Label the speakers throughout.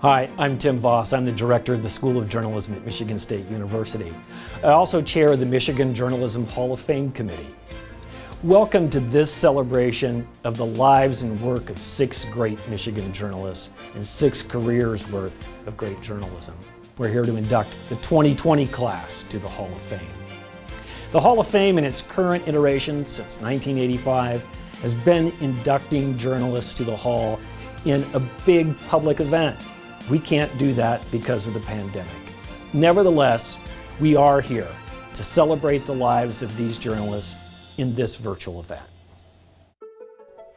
Speaker 1: Hi, I'm Tim Voss. I'm the director of the School of Journalism at Michigan State University. I also chair the Michigan Journalism Hall of Fame Committee. Welcome to this celebration of the lives and work of 6 great Michigan journalists and 6 careers worth of great journalism. We're here to induct the 2020 class to the Hall of Fame. The Hall of Fame in its current iteration since 1985 has been inducting journalists to the Hall in a big public event. We can't do that because of the pandemic. Nevertheless, we are here to celebrate the lives of these journalists in this virtual event.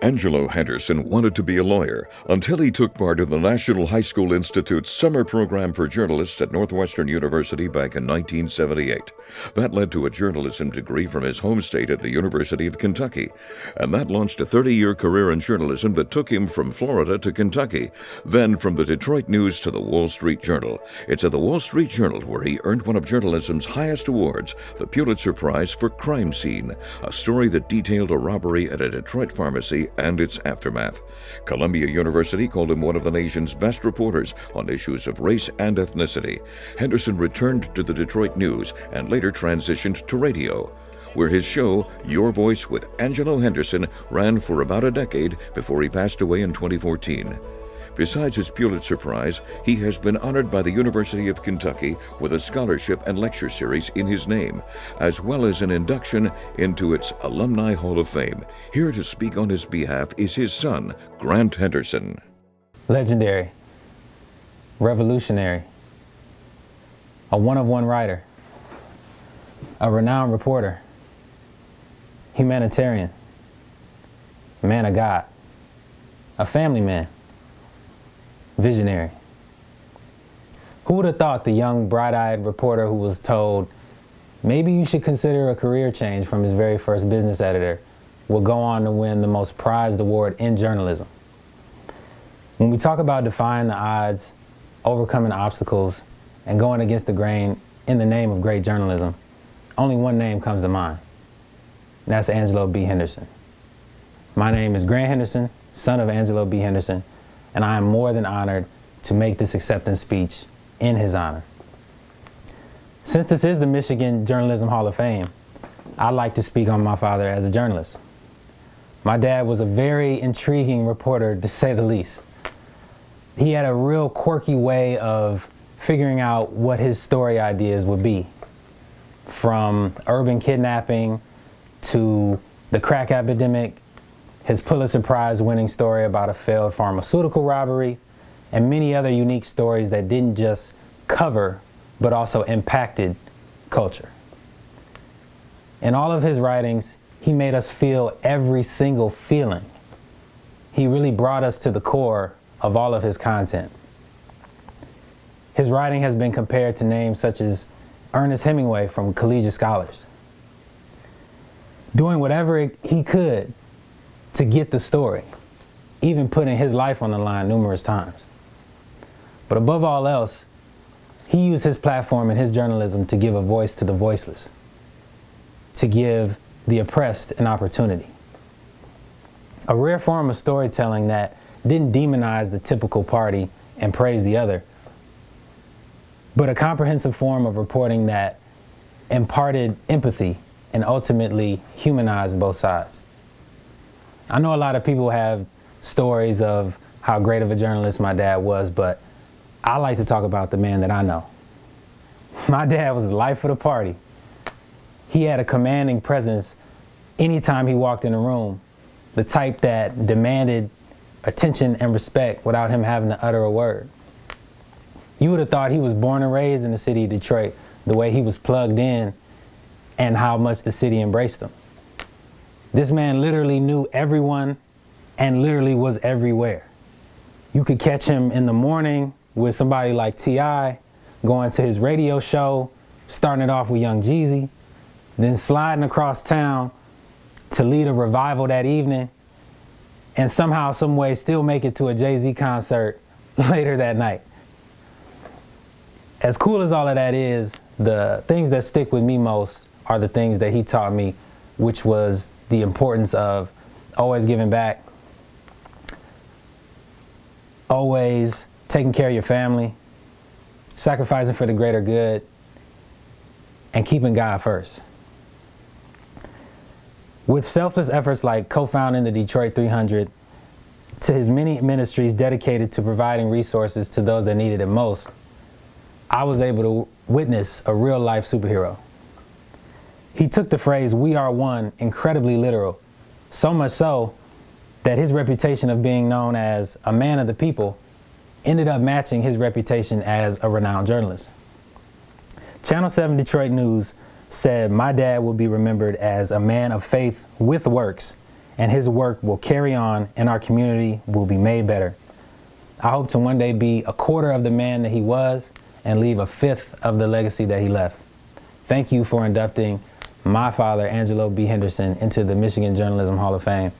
Speaker 2: Angelo Henderson wanted to be a lawyer until he took part in the National High School Institute's summer program for journalists at Northwestern University back in 1978. That led to a journalism degree from his home state at the University of Kentucky, and that launched a 30-year career in journalism that took him from Florida to Kentucky, then from the Detroit News to the Wall Street Journal. It's at the Wall Street Journal where he earned one of journalism's highest awards, the Pulitzer Prize for Crime Scene, a story that detailed a robbery at a Detroit pharmacy and its aftermath. Columbia University called him one of the nation's best reporters on issues of race and ethnicity. Henderson returned to the Detroit News and later transitioned to radio, where his show, Your Voice with Angelo Henderson, ran for about a decade before he passed away in 2014. Besides his Pulitzer Prize, he has been honored by the University of Kentucky with a scholarship and lecture series in his name, as well as an induction into its Alumni Hall of Fame. Here to speak on his behalf is his son, Grant Henderson.
Speaker 3: Legendary, revolutionary, a one-of-one writer, a renowned reporter, humanitarian, man of God, a family man, visionary. Who would have thought the young, bright-eyed reporter who was told, maybe you should consider a career change from his very first business editor, will go on to win the most prized award in journalism? When we talk about defying the odds, overcoming obstacles, and going against the grain in the name of great journalism, only one name comes to mind, and that's Angelo B. Henderson. My name is Grant Henderson, son of Angelo B. Henderson, and I am more than honored to make this acceptance speech in his honor. Since this is the Michigan Journalism Hall of Fame, I'd like to speak on my father as a journalist. My dad was a very intriguing reporter, to say the least. He had a real quirky way of figuring out what his story ideas would be, from urban kidnapping to the crack epidemic, his Pulitzer Prize winning story about a failed pharmaceutical robbery, and many other unique stories that didn't just cover, but also impacted culture. In all of his writings, he made us feel every single feeling. He really brought us to the core of all of his content. His writing has been compared to names such as Ernest Hemingway from Collegiate Scholars, doing whatever he could to get the story, even putting his life on the line numerous times. But above all else, he used his platform and his journalism to give a voice to the voiceless, to give the oppressed an opportunity. A rare form of storytelling that didn't demonize the typical party and praise the other, but a comprehensive form of reporting that imparted empathy and ultimately humanized both sides. I know a lot of people have stories of how great of a journalist my dad was, but I like to talk about the man that I know. My dad was the life of the party. He had a commanding presence anytime he walked in a room, the type that demanded attention and respect without him having to utter a word. You would have thought he was born and raised in the city of Detroit, the way he was plugged in and how much the city embraced him. This man literally knew everyone and literally was everywhere. You could catch him in the morning with somebody like T.I., going to his radio show, starting it off with Young Jeezy, then sliding across town to lead a revival that evening, and somehow, some way still make it to a Jay-Z concert later that night. As cool as all of that is, the things that stick with me most are the things that he taught me, which was the importance of always giving back, always taking care of your family, sacrificing for the greater good, and keeping God first. With selfless efforts like co-founding the Detroit 300, to his many ministries dedicated to providing resources to those that needed it most, I was able to witness a real-life superhero. He took the phrase, "we are one," incredibly literal, so much so that his reputation of being known as a man of the people ended up matching his reputation as a renowned journalist. Channel 7 Detroit News said, "My dad will be remembered as a man of faith with works, and his work will carry on and our community will be made better. I hope to one day be a quarter of the man that he was and leave a fifth of the legacy that he left. Thank you for inducting my father, Angelo B. Henderson, into the Michigan Journalism Hall of Fame."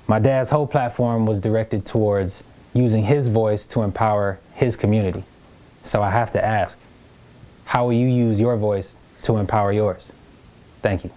Speaker 3: My dad's whole platform was directed towards using his voice to empower his community. So I have to ask, how will you use your voice to empower yours? Thank you.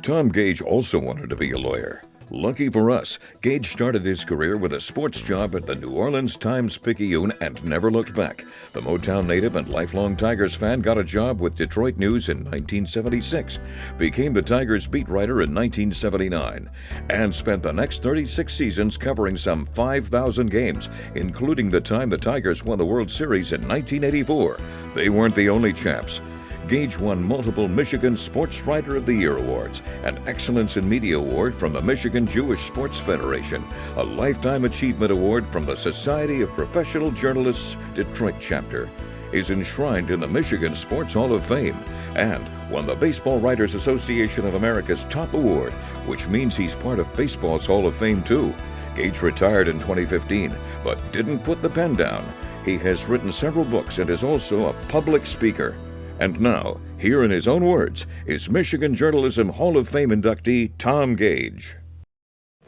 Speaker 2: Tom Gage also wanted to be a lawyer. Lucky for us, Gage started his career with a sports job at the New Orleans Times-Picayune and never looked back. The Motown native and lifelong Tigers fan got a job with Detroit News in 1976, became the Tigers beat writer in 1979, and spent the next 36 seasons covering some 5,000 games, including the time the Tigers won the World Series in 1984. They weren't the only champs. Gage won multiple Michigan Sports Writer of the Year awards, an Excellence in Media Award from the Michigan Jewish Sports Federation, a Lifetime Achievement Award from the Society of Professional Journalists Detroit chapter, is enshrined in the Michigan Sports Hall of Fame, and won the Baseball Writers Association of America's top award, which means he's part of baseball's Hall of Fame too. Gage retired in 2015, but didn't put the pen down. He has written several books and is also a public speaker. And now, here in his own words, is Michigan Journalism Hall of Fame inductee Tom Gage.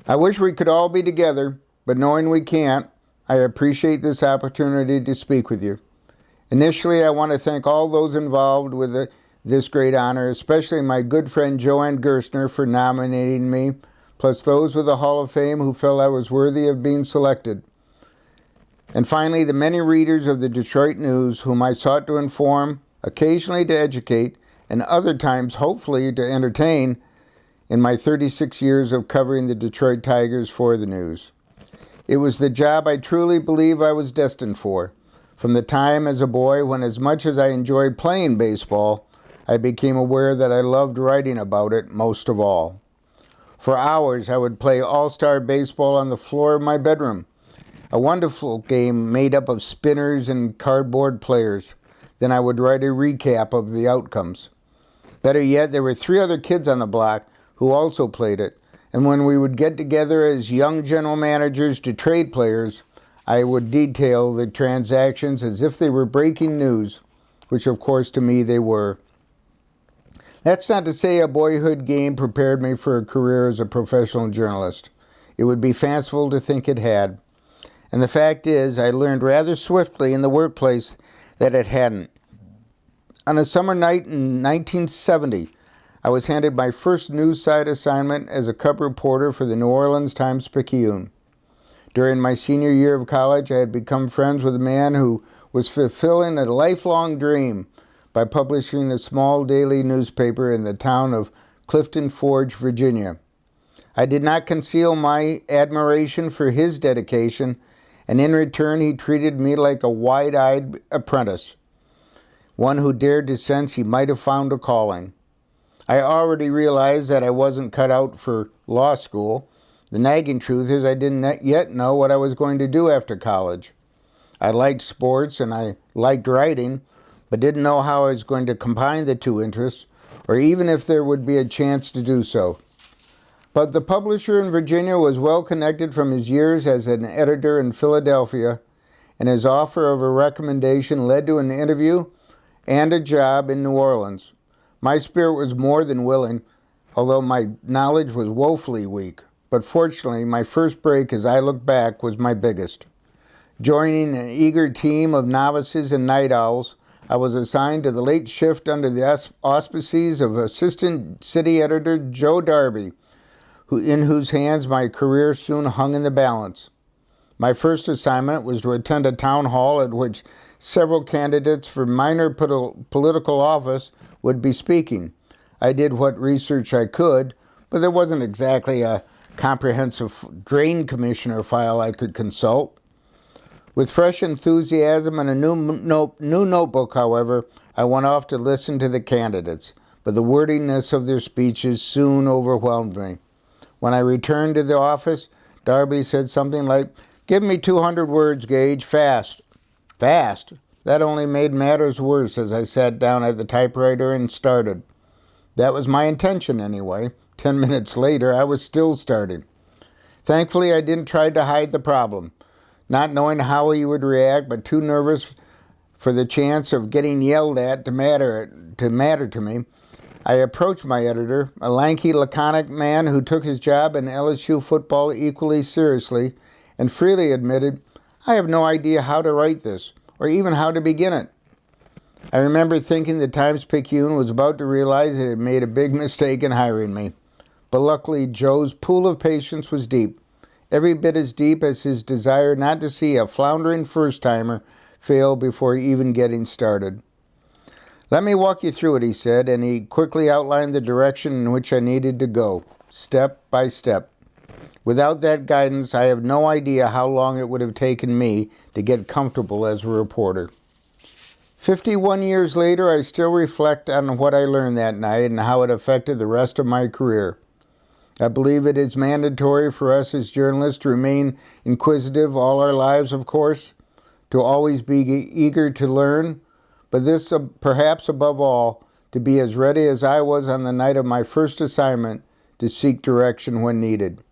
Speaker 4: I wish we could all be together, but knowing we can't, I appreciate this opportunity to speak with you. Initially, I want to thank all those involved with this great honor, especially my good friend Joanne Gerstner for nominating me, plus those with the Hall of Fame who felt I was worthy of being selected. And finally, the many readers of the Detroit News whom I sought to inform, occasionally to educate, and other times, hopefully, to entertain in my 36 years of covering the Detroit Tigers for the News. It was the job I truly believe I was destined for. From the time as a boy when, as much as I enjoyed playing baseball, I became aware that I loved writing about it most of all. For hours, I would play all-star baseball on the floor of my bedroom, a wonderful game made up of spinners and cardboard players. Then I would write a recap of the outcomes. Better yet, there were 3 other kids on the block who also played it, and when we would get together as young general managers to trade players, I would detail the transactions as if they were breaking news, which of course to me they were. That's not to say a boyhood game prepared me for a career as a professional journalist. It would be fanciful to think it had. And the fact is, I learned rather swiftly in the workplace that it hadn't. On a summer night in 1970, I was handed my first news side assignment as a cub reporter for the New Orleans Times-Picayune. During my senior year of college, I had become friends with a man who was fulfilling a lifelong dream by publishing a small daily newspaper in the town of Clifton Forge, Virginia. I did not conceal my admiration for his dedication, and in return he treated me like a wide-eyed apprentice, one who dared to sense he might have found a calling. I already realized that I wasn't cut out for law school. The nagging truth is I didn't yet know what I was going to do after college. I liked sports and I liked writing, but didn't know how I was going to combine the two interests, or even if there would be a chance to do so. But the publisher in Virginia was well connected from his years as an editor in Philadelphia, and his offer of a recommendation led to an interview and a job in New Orleans. My spirit was more than willing, although my knowledge was woefully weak. But fortunately, my first break, as I look back, was my biggest. Joining an eager team of novices and night owls, I was assigned to the late shift under the auspices of Assistant City Editor Joe Darby, in whose hands my career soon hung in the balance. My first assignment was to attend a town hall at which several candidates for minor political office would be speaking. I did what research I could, but there wasn't exactly a comprehensive drain commissioner file I could consult. With fresh enthusiasm and a new notebook, however, I went off to listen to the candidates, but the wordiness of their speeches soon overwhelmed me. When I returned to the office, Darby said something like, "Give me 200 words, Gage, fast." Fast? That only made matters worse as I sat down at the typewriter and started. That was my intention anyway. 10 minutes later, I was still starting. Thankfully, I didn't try to hide the problem. Not knowing how he would react, but too nervous for the chance of getting yelled at to matter to me, I approached my editor, a lanky, laconic man who took his job in LSU football equally seriously, and freely admitted, "I have no idea how to write this, or even how to begin it." I remember thinking the Times-Picayune was about to realize it had made a big mistake in hiring me. But luckily, Joe's pool of patience was deep, every bit as deep as his desire not to see a floundering first-timer fail before even getting started. "Let me walk you through it," he said, and he quickly outlined the direction in which I needed to go, step by step. Without that guidance, I have no idea how long it would have taken me to get comfortable as a reporter. 51 years later, I still reflect on what I learned that night and how it affected the rest of my career. I believe it is mandatory for us as journalists to remain inquisitive all our lives, of course, to always be eager to learn, but this, perhaps above all, to be as ready as I was on the night of my first assignment to seek direction when needed.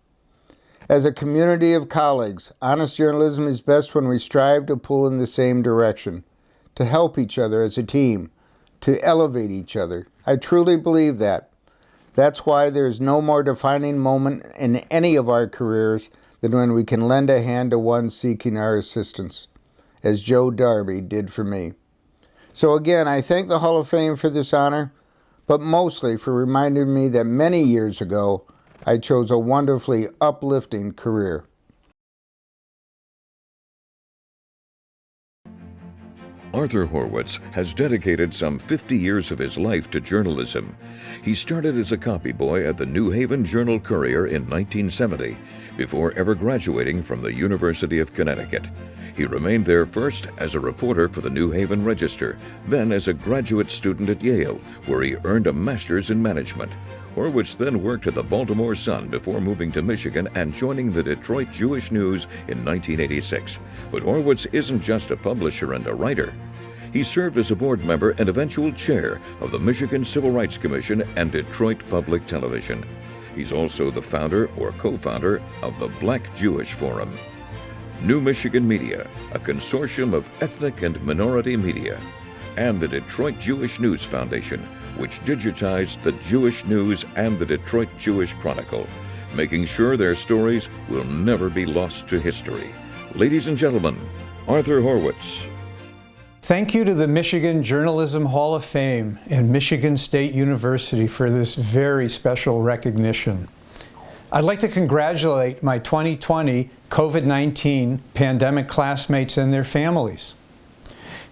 Speaker 4: As a community of colleagues, honest journalism is best when we strive to pull in the same direction, to help each other as a team, to elevate each other. I truly believe that. That's why there's no more defining moment in any of our careers than when we can lend a hand to one seeking our assistance, as Joe Darby did for me. So again, I thank the Hall of Fame for this honor, but mostly for reminding me that many years ago, I chose a wonderfully uplifting career.
Speaker 2: Arthur Horwitz has dedicated some 50 years of his life to journalism. He started as a copy boy at the New Haven Journal-Courier in 1970, before ever graduating from the University of Connecticut. He remained there first as a reporter for the New Haven Register, then as a graduate student at Yale, where he earned a master's in management. Horwitz then worked at the Baltimore Sun before moving to Michigan and joining the Detroit Jewish News in 1986. But Horwitz isn't just a publisher and a writer. He served as a board member and eventual chair of the Michigan Civil Rights Commission and Detroit Public Television. He's also the founder or co-founder of the Black Jewish Forum. New Michigan Media, a consortium of ethnic and minority media, and the Detroit Jewish News Foundation, which digitized the Jewish News and the Detroit Jewish Chronicle, making sure their stories will never be lost to history. Ladies and gentlemen, Arthur Horwitz.
Speaker 5: Thank you to the Michigan Journalism Hall of Fame and Michigan State University for this very special recognition. I'd like to congratulate my 2020 COVID-19 pandemic classmates and their families.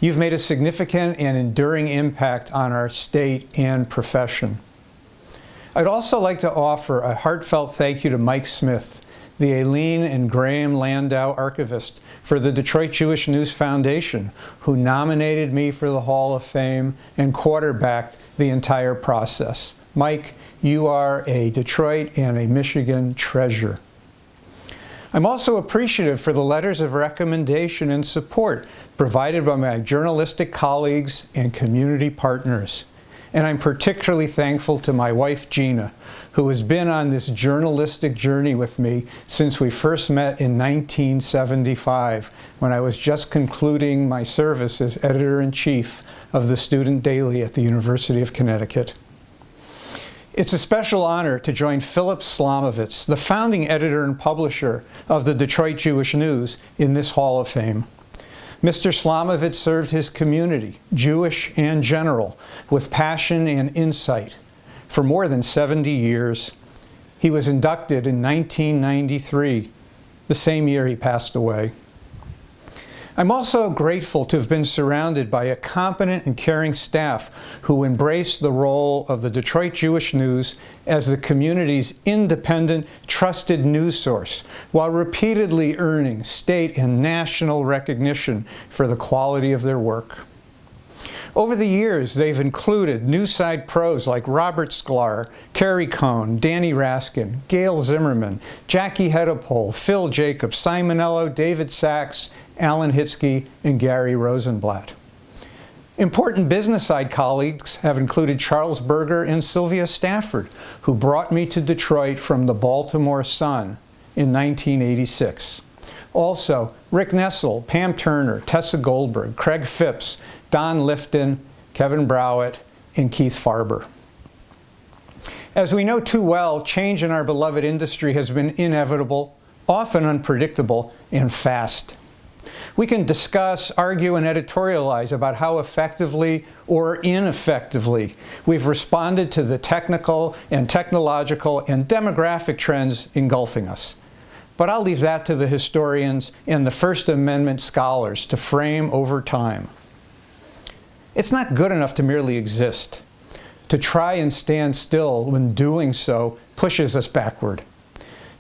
Speaker 5: You've made a significant and enduring impact on our state and profession. I'd also like to offer a heartfelt thank you to Mike Smith, the Aileen and Graham Landau Archivist for the Detroit Jewish News Foundation, who nominated me for the Hall of Fame and quarterbacked the entire process. Mike, you are a Detroit and a Michigan treasure. I'm also appreciative for the letters of recommendation and support provided by my journalistic colleagues and community partners. And I'm particularly thankful to my wife, Gina, who has been on this journalistic journey with me since we first met in 1975, when I was just concluding my service as editor-in-chief of the Student Daily at the University of Connecticut. It's a special honor to join Philip Slomovitz, the founding editor and publisher of the Detroit Jewish News, in this Hall of Fame. Mr. Slomovitz served his community, Jewish and general, with passion and insight for more than 70 years. He was inducted in 1993, the same year he passed away. I'm also grateful to have been surrounded by a competent and caring staff who embraced the role of the Detroit Jewish News as the community's independent, trusted news source, while repeatedly earning state and national recognition for the quality of their work. Over the years, they've included Newside pros like Robert Sklar, Carrie Cohn, Danny Raskin, Gail Zimmerman, Jackie Hedapole, Phil Jacobs, Simon Ello, David Sachs, Alan Hitzke, and Gary Rosenblatt. Important business side colleagues have included Charles Berger and Sylvia Stafford, who brought me to Detroit from the Baltimore Sun in 1986. Also, Rick Nessel, Pam Turner, Tessa Goldberg, Craig Phipps, Don Lifton, Kevin Browett, and Keith Farber. As we know too well, change in our beloved industry has been inevitable, often unpredictable, and fast. We can discuss, argue, and editorialize about how effectively or ineffectively we've responded to the technical and technological and demographic trends engulfing us. But I'll leave that to the historians and the First Amendment scholars to frame over time. It's not good enough to merely exist. To try and stand still when doing so pushes us backward.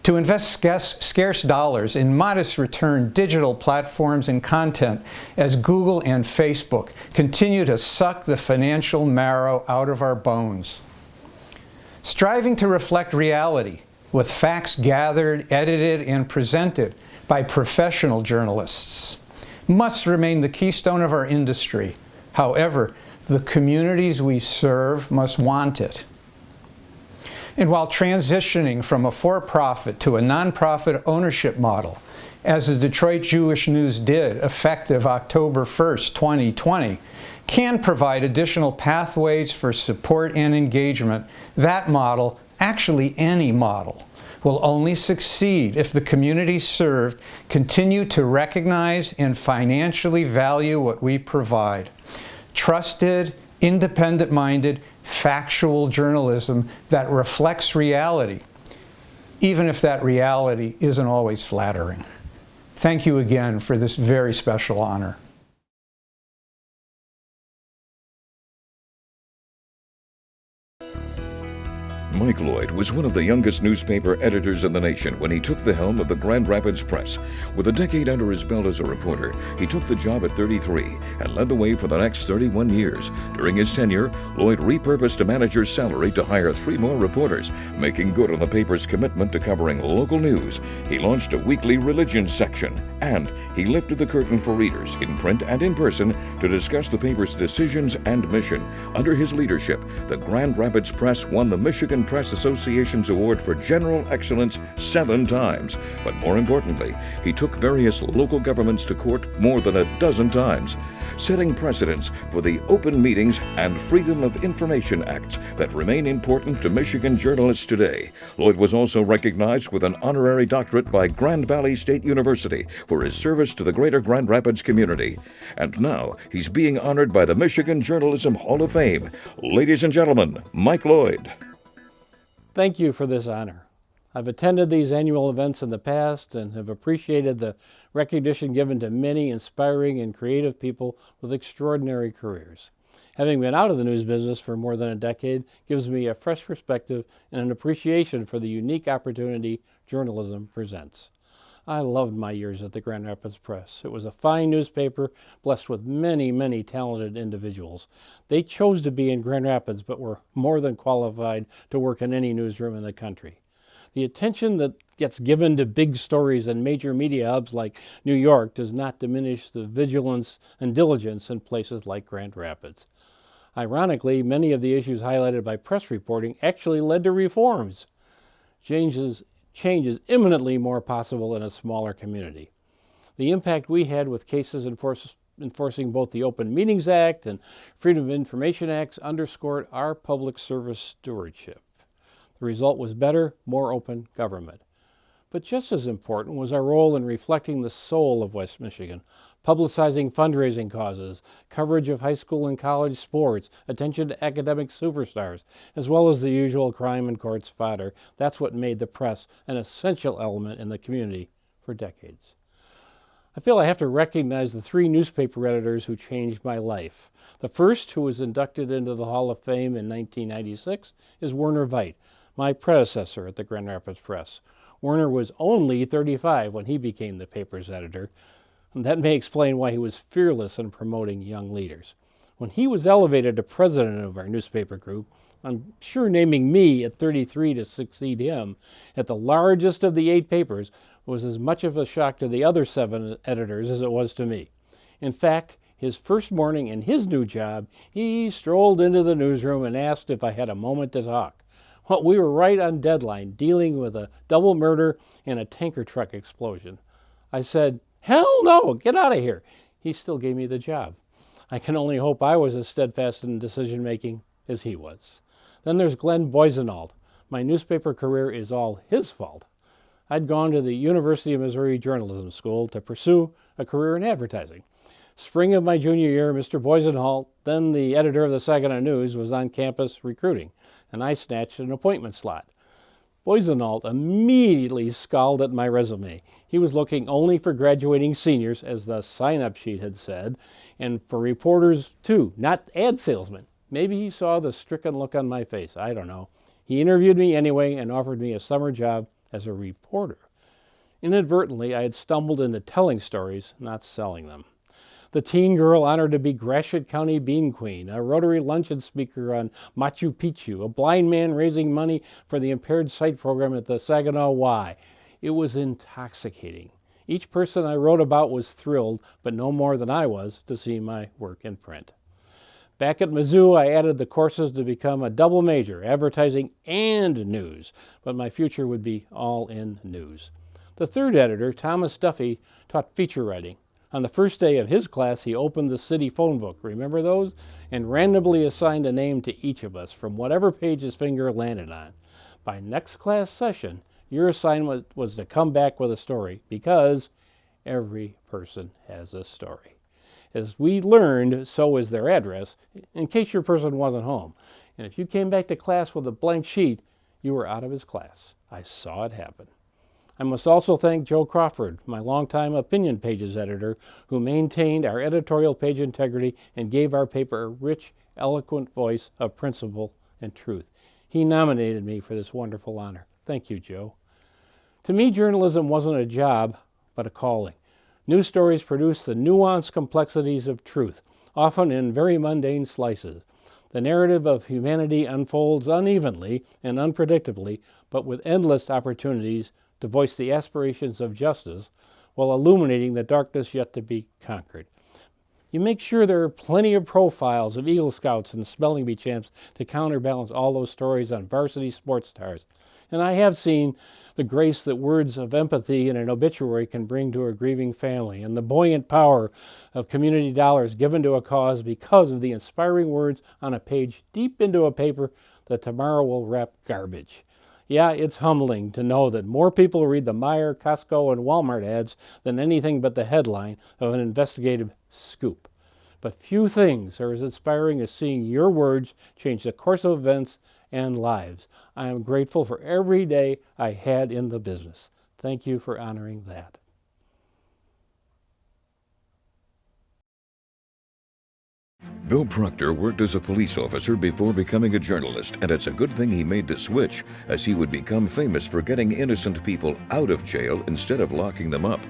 Speaker 5: To invest scarce dollars in modest return digital platforms and content as Google and Facebook continue to suck the financial marrow out of our bones. Striving to reflect reality with facts gathered, edited, and presented by professional journalists must remain the keystone of our industry. However, the communities we serve must want it. And while transitioning from a for-profit to a nonprofit ownership model, as the Detroit Jewish News did effective October 1st, 2020, can provide additional pathways for support and engagement, that model, actually any model, will only succeed if the communities served continue to recognize and financially value what we provide. Trusted, independent-minded, factual journalism that reflects reality, even if that reality isn't always flattering. Thank you again for this very special honor.
Speaker 2: Mike Lloyd was one of the youngest newspaper editors in the nation when he took the helm of the Grand Rapids Press. With a decade under his belt as a reporter, he took the job at 33 and led the way for the next 31 years. During his tenure, Lloyd repurposed a manager's salary to hire 3 more reporters, making good on the paper's commitment to covering local news. He launched a weekly religion section, and he lifted the curtain for readers, in print and in person, to discuss the paper's decisions and mission. Under his leadership, the Grand Rapids Press won the Michigan Press Association's Award for General Excellence 7 times. But more importantly, he took various local governments to court more than a dozen times, setting precedents for the Open Meetings and Freedom of Information Acts that remain important to Michigan journalists today. Lloyd was also recognized with an honorary doctorate by Grand Valley State University for his service to the greater Grand Rapids community. And now he's being honored by the Michigan Journalism Hall of Fame. Ladies and gentlemen, Mike Lloyd.
Speaker 6: Thank you for this honor. I've attended these annual events in the past and have appreciated the recognition given to many inspiring and creative people with extraordinary careers. Having been out of the news business for more than a decade gives me a fresh perspective and an appreciation for the unique opportunity journalism presents. I loved my years at the Grand Rapids Press. It was a fine newspaper blessed with many, many talented individuals. They chose to be in Grand Rapids, but were more than qualified to work in any newsroom in the country. The attention that gets given to big stories in major media hubs like New York does not diminish the vigilance and diligence in places like Grand Rapids. Ironically, many of the issues highlighted by press reporting actually led to reforms. Change is imminently more possible in a smaller community. The impact we had with cases enforcing both the Open Meetings Act and Freedom of Information Acts underscored our public service stewardship. The result was better, more open government. But just as important was our role in reflecting the soul of West Michigan, publicizing fundraising causes, coverage of high school and college sports, attention to academic superstars, as well as the usual crime and courts fodder. That's what made the press an essential element in the community for decades. I feel I have to recognize the 3 newspaper editors who changed my life. The first, who was inducted into the Hall of Fame in 1996, is Werner Veit, my predecessor at the Grand Rapids Press. Werner was only 35 when he became the paper's editor, and that may explain why he was fearless in promoting young leaders. When he was elevated to president of our newspaper group, I'm sure naming me at 33 to succeed him at the largest of the 8 papers was as much of a shock to the other 7 editors as it was to me. In fact, his first morning in his new job, he strolled into the newsroom and asked if I had a moment to talk. Well, we were right on deadline, dealing with a double murder and a tanker truck explosion. I said, "Hell no, get out of here." He still gave me the job. I can only hope I was as steadfast in decision-making as he was. Then there's Glenn Boisenald. My newspaper career is all his fault. I'd gone to the University of Missouri Journalism School to pursue a career in advertising. Spring of my junior year, Mr. Boisenhold, then the editor of the Saginaw News, was on campus recruiting, and I snatched an appointment slot. Boisenhold immediately scowled at my resume. He was looking only for graduating seniors, as the sign-up sheet had said, and for reporters too, not ad salesmen. Maybe he saw the stricken look on my face. I don't know. He interviewed me anyway and offered me a summer job as a reporter. Inadvertently, I had stumbled into telling stories, not selling them. The teen girl honored to be Gratiot County Bean Queen, a Rotary luncheon speaker on Machu Picchu, a blind man raising money for the impaired sight program at the Saginaw Y. It was intoxicating. Each person I wrote about was thrilled, but no more than I was, to see my work in print. Back at Mizzou, I added the courses to become a double major, advertising and news, but my future would be all in news. The third editor, Thomas Duffy, taught feature writing. On the first day of his class, he opened the city phone book, remember those? And randomly assigned a name to each of us from whatever page his finger landed on. By next class session, your assignment was to come back with a story, because every person has a story. As we learned, so is their address, in case your person wasn't home. And if you came back to class with a blank sheet, you were out of his class. I saw it happen. I must also thank Joe Crawford, my longtime Opinion Pages editor, who maintained our editorial page integrity and gave our paper a rich, eloquent voice of principle and truth. He nominated me for this wonderful honor. Thank you, Joe. To me, journalism wasn't a job, but a calling. News stories produce the nuanced complexities of truth, often in very mundane slices. The narrative of humanity unfolds unevenly and unpredictably, but with endless opportunities to voice the aspirations of justice while illuminating the darkness yet to be conquered. You make sure there are plenty of profiles of Eagle Scouts and spelling bee champs to counterbalance all those stories on varsity sports stars. And I have seen the grace that words of empathy in an obituary can bring to a grieving family, and the buoyant power of community dollars given to a cause because of the inspiring words on a page deep into a paper that tomorrow will wrap garbage. Yeah, it's humbling to know that more people read the Meijer, Costco, and Walmart ads than anything but the headline of an investigative scoop. But few things are as inspiring as seeing your words change the course of events and lives. I am grateful for every day I had in the business. Thank you for honoring that.
Speaker 2: Bill Proctor worked as a police officer before becoming a journalist, and it's a good thing he made the switch, as he would become famous for getting innocent people out of jail instead of locking them up.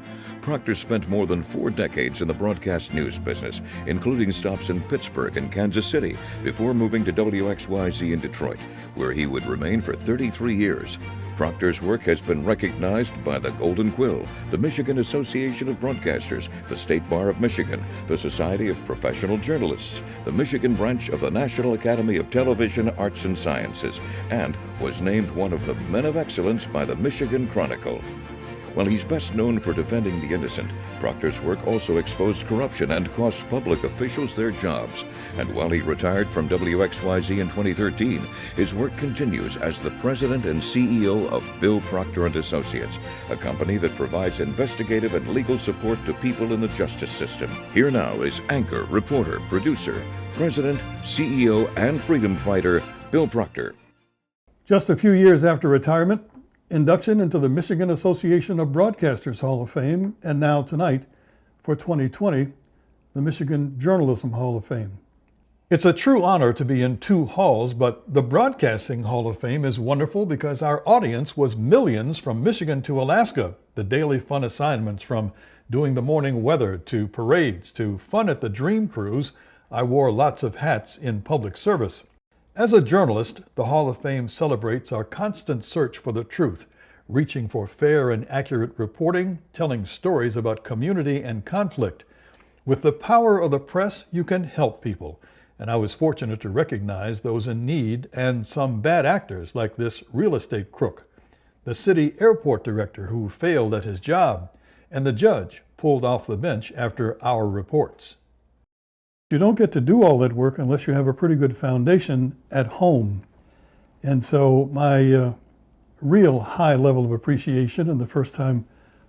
Speaker 2: Proctor spent more than 4 decades in the broadcast news business, including stops in Pittsburgh and Kansas City, before moving to WXYZ in Detroit, where he would remain for 33 years. Proctor's work has been recognized by the Golden Quill, the Michigan Association of Broadcasters, the State Bar of Michigan, the Society of Professional Journalists, the Michigan branch of the National Academy of Television Arts and Sciences, and was named one of the Men of Excellence by the Michigan Chronicle. While he's best known for defending the innocent, Proctor's work also exposed corruption and cost public officials their jobs. And while he retired from WXYZ in 2013, his work continues as the president and CEO of Bill Proctor & Associates, a company that provides investigative and legal support to people in the justice system. Here now is anchor, reporter, producer, president, CEO, and freedom fighter, Bill Proctor.
Speaker 7: Just a few years after retirement, induction into the Michigan Association of Broadcasters Hall of Fame, and now tonight, for 2020, the Michigan Journalism Hall of Fame. It's a true honor to be in two halls, but the Broadcasting Hall of Fame is wonderful because our audience was millions from Michigan to Alaska. The daily fun assignments, from doing the morning weather to parades to fun at the Dream Cruise. I wore lots of hats in public service. As a journalist, the Hall of Fame celebrates our constant search for the truth, reaching for fair and accurate reporting, telling stories about community and conflict. With the power of the press, you can help people, and I was fortunate to recognize those in need and some bad actors like this real estate crook, the city airport director who failed at his job, and the judge pulled off the bench after our reports. You don't get to do all that work unless you have a pretty good foundation at home. And so my real high level of appreciation and the first time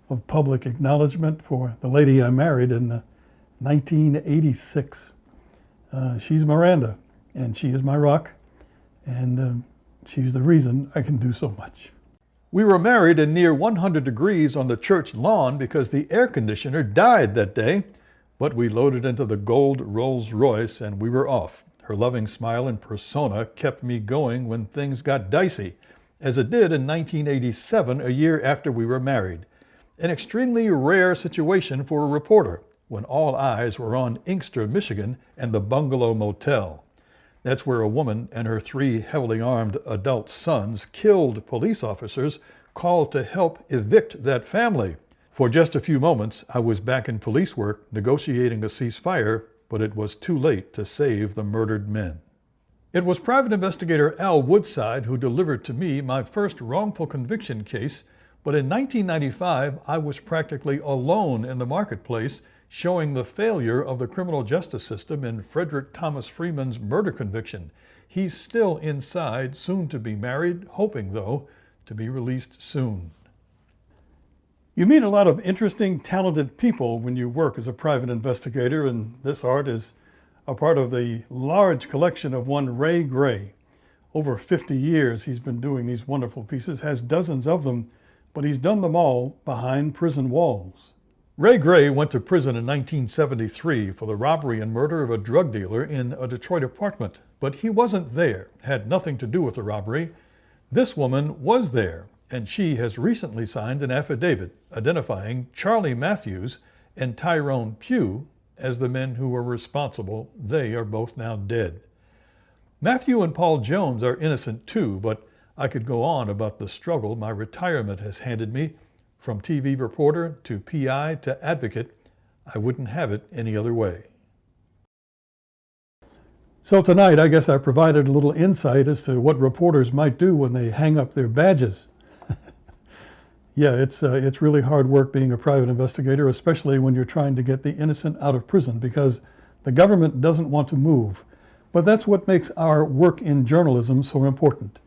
Speaker 7: of public acknowledgement for the lady I married in 1986. She's Miranda, and she is my rock, and she's the reason I can do so much. We were married in near 100 degrees on the church lawn because the air conditioner died that day. But we loaded into the gold Rolls Royce and we were off. Her loving smile and persona kept me going when things got dicey, as it did in 1987, a year after we were married. An extremely rare situation for a reporter, when all eyes were on Inkster, Michigan, and the Bungalow Motel. That's where a woman and her 3 heavily armed adult sons killed police officers called to help evict that family. For just a few moments, I was back in police work negotiating a ceasefire, but it was too late to save the murdered men. It was Private Investigator Al Woodside who delivered to me my first wrongful conviction case, but in 1995, I was practically alone in the marketplace, showing the failure of the criminal justice system in Frederick Thomas Freeman's murder conviction. He's still inside, soon to be married, hoping, though, to be released soon. You meet a lot of interesting, talented people when you work as a private investigator, and this art is a part of the large collection of one Ray Gray. Over 50 years he's been doing these wonderful pieces, has dozens of them, but he's done them all behind prison walls. Ray Gray went to prison in 1973 for the robbery and murder of a drug dealer in a Detroit apartment, but he wasn't there, had nothing to do with the robbery. This woman was there, and she has recently signed an affidavit identifying Charlie Matthews and Tyrone Pugh as the men who were responsible. They are both now dead. Matthew and Paul Jones are innocent too, but I could go on about the struggle my retirement has handed me. From TV reporter to PI to advocate, I wouldn't have it any other way. So tonight, I guess I provided a little insight as to what reporters might do when they hang up their badges. Yeah, it's really hard work being a private investigator, especially when you're trying to get the innocent out of prison, because the government doesn't want to move. But that's what makes our work in journalism so important.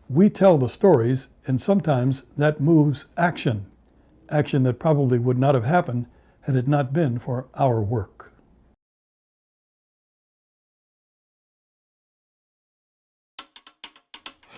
Speaker 7: We tell the stories, and sometimes that moves action. Action that probably would not have happened had it not been for our work.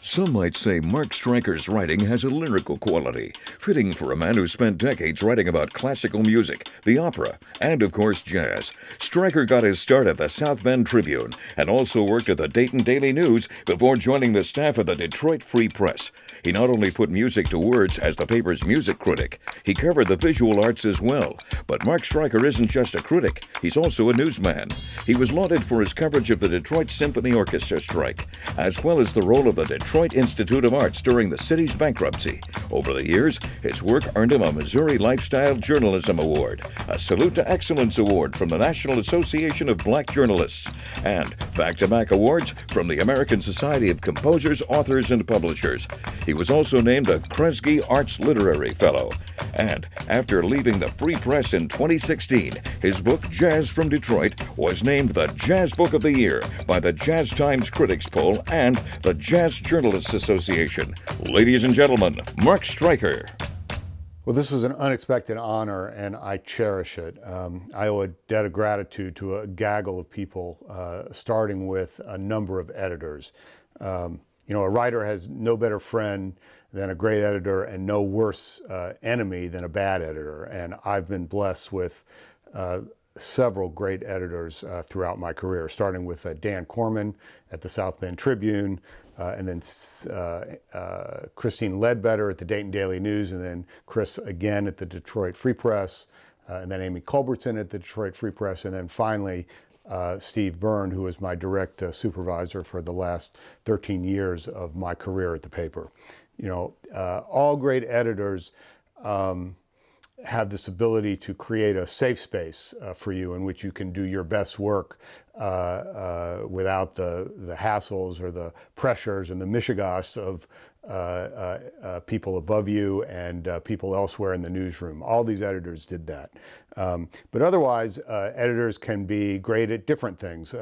Speaker 2: Some might say Mark Stryker's writing has a lyrical quality, fitting for a man who spent decades writing about classical music, the opera, and of course jazz. Stryker got his start at the South Bend Tribune and also worked at the Dayton Daily News before joining the staff of the Detroit Free Press. He not only put music to words as the paper's music critic, he covered the visual arts as well. But Mark Stryker isn't just a critic, he's also a newsman. He was lauded for his coverage of the Detroit Symphony Orchestra strike, as well as the role of the Detroit Institute of Arts during the city's bankruptcy. Over the years, his work earned him a Missouri Lifestyle Journalism Award, a Salute to Excellence Award from the National Association of Black Journalists, and back-to-back awards from the American Society of Composers, Authors, and Publishers. He was also named a Kresge Arts Literary Fellow. And after leaving the Free Press in 2016, his book Jazz from Detroit was named the Jazz Book of the Year by the Jazz Times Critics Poll and the Jazz Journalists Association. Ladies and gentlemen, Mark Stryker.
Speaker 8: Well, this was an unexpected honor, and I cherish it. I owe a debt of gratitude to a gaggle of people, starting with a number of editors. You know, a writer has no better friend than a great editor and no worse enemy than a bad editor. And I've been blessed with several great editors throughout my career, starting with Dan Corman at the South Bend Tribune, and then Christine Ledbetter at the Dayton Daily News, and then Chris again at the Detroit Free Press, and then Amy Culbertson at the Detroit Free Press, and then finally Steve Byrne, who was my direct supervisor for the last 13 years of my career at the paper. You know, all great editors have this ability to create a safe space for you in which you can do your best work without the hassles or the pressures and the mishigas of people above you and people elsewhere in the newsroom. All these editors did that. But otherwise, editors can be great at different things.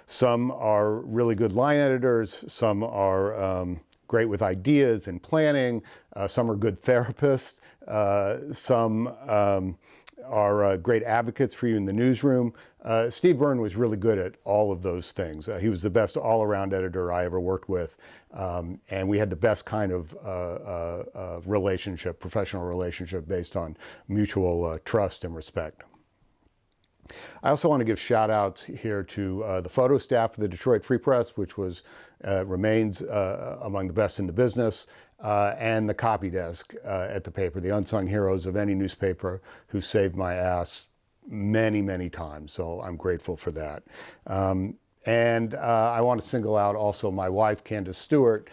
Speaker 8: Some are really good line editors, some are great with ideas and planning, some are good therapists, some are great advocates for you in the newsroom. Steve Byrne was really good at all of those things. He was the best all-around editor I ever worked with, and we had the best kind of relationship, professional relationship based on mutual trust and respect. I also want to give shout outs here to the photo staff of the Detroit Free Press, which remains among the best in the business, and the copy desk at the paper, the unsung heroes of any newspaper who saved my ass many, many times. So I'm grateful for that. And I want to single out also my wife, Candace Stewart.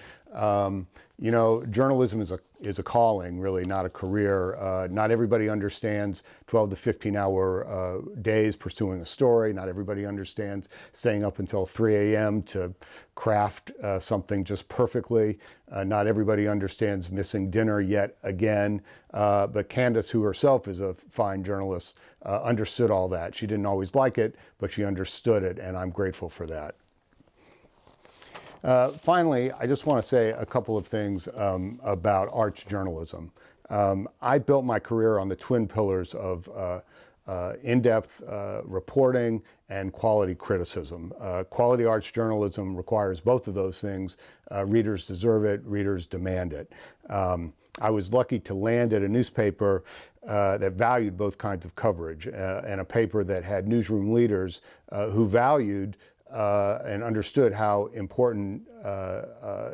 Speaker 8: You know, journalism is a calling, really, not a career. Not everybody understands 12 to 15-hour days pursuing a story. Not everybody understands staying up until 3 a.m. to craft something just perfectly. Not everybody understands missing dinner yet again. But Candace, who herself is a fine journalist, understood all that. She didn't always like it, but she understood it, and I'm grateful for that. Finally, I just want to say a couple of things about arts journalism. I built my career on the twin pillars of in-depth reporting and quality criticism. Quality arts journalism requires both of those things. Readers deserve it, readers demand it. I was lucky to land at a newspaper that valued both kinds of coverage, and a paper that had newsroom leaders who valued and understood how important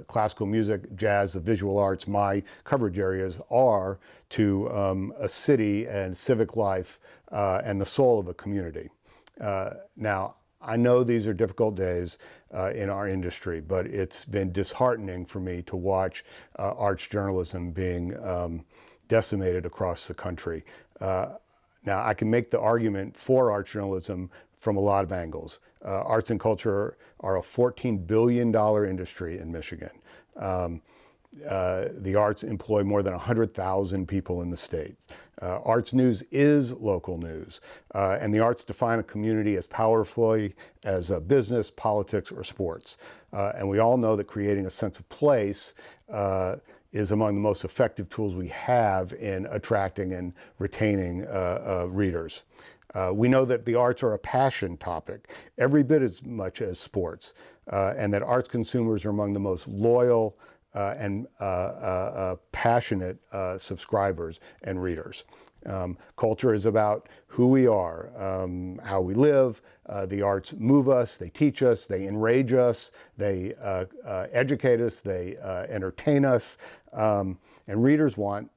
Speaker 8: classical music, jazz, the visual arts, my coverage areas are to a city and civic life and the soul of a community. Now, I know these are difficult days in our industry, but it's been disheartening for me to watch arts journalism being decimated across the country. Now, I can make the argument for arts journalism from a lot of angles. Arts and culture are a $14 billion industry in Michigan. The arts employ more than 100,000 people in the state. Arts news is local news, and the arts define a community as powerfully as business, politics, or sports. And we all know that creating a sense of place is among the most effective tools we have in attracting and retaining readers. We know that the arts are a passion topic, every bit as much as sports, and that arts consumers are among the most loyal and passionate subscribers and readers. Culture is about who we are, how we live. The arts move us, they teach us, they enrage us, they educate us, they entertain us, and readers want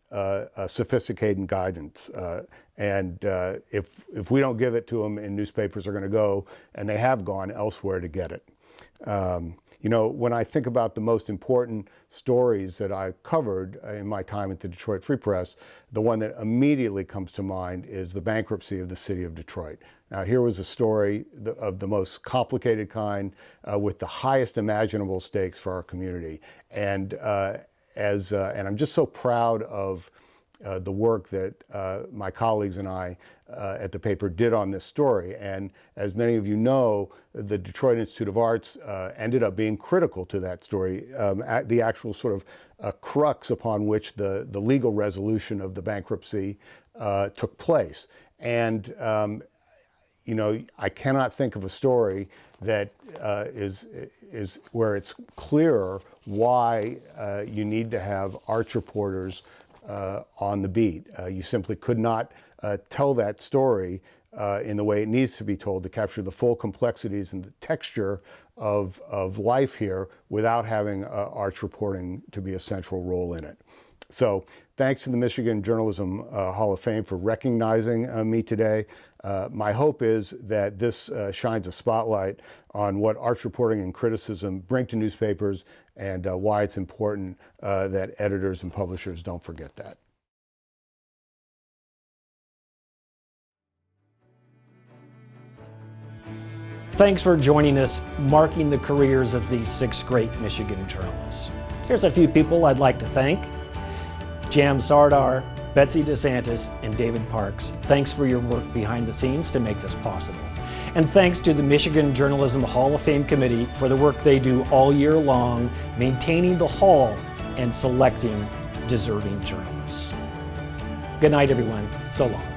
Speaker 8: sophisticated guidance. And if we don't give it to them, and newspapers are going to go, and they have gone elsewhere to get it. You know, when I think about the most important stories that I covered in my time at the Detroit Free Press, the one that immediately comes to mind is the bankruptcy of the city of Detroit. Now, here was a story of the most complicated kind with the highest imaginable stakes for our community. And and I'm just so proud of the work that my colleagues and I at the paper did on this story. And as many of you know, the Detroit Institute of Arts ended up being critical to that story, at the actual sort of crux upon which the legal resolution of the bankruptcy took place. And you know, I cannot think of a story that is where it's clearer why you need to have arts reporters on the beat. You simply could not tell that story in the way it needs to be told to capture the full complexities and the texture of life here without having arts reporting to be a central role in it. So thanks to the Michigan Journalism Hall of Fame for recognizing me today. My hope is that this shines a spotlight on what arts reporting and criticism bring to newspapers and why it's important that editors and publishers don't forget that.
Speaker 1: Thanks for joining us, marking the careers of these 6 great Michigan journalists. Here's a few people I'd like to thank. Jam Sardar, Betsy DeSantis, and David Parks. Thanks for your work behind the scenes to make this possible. And thanks to the Michigan Journalism Hall of Fame Committee for the work they do all year long, maintaining the hall and selecting deserving journalists. Good night, everyone. So long.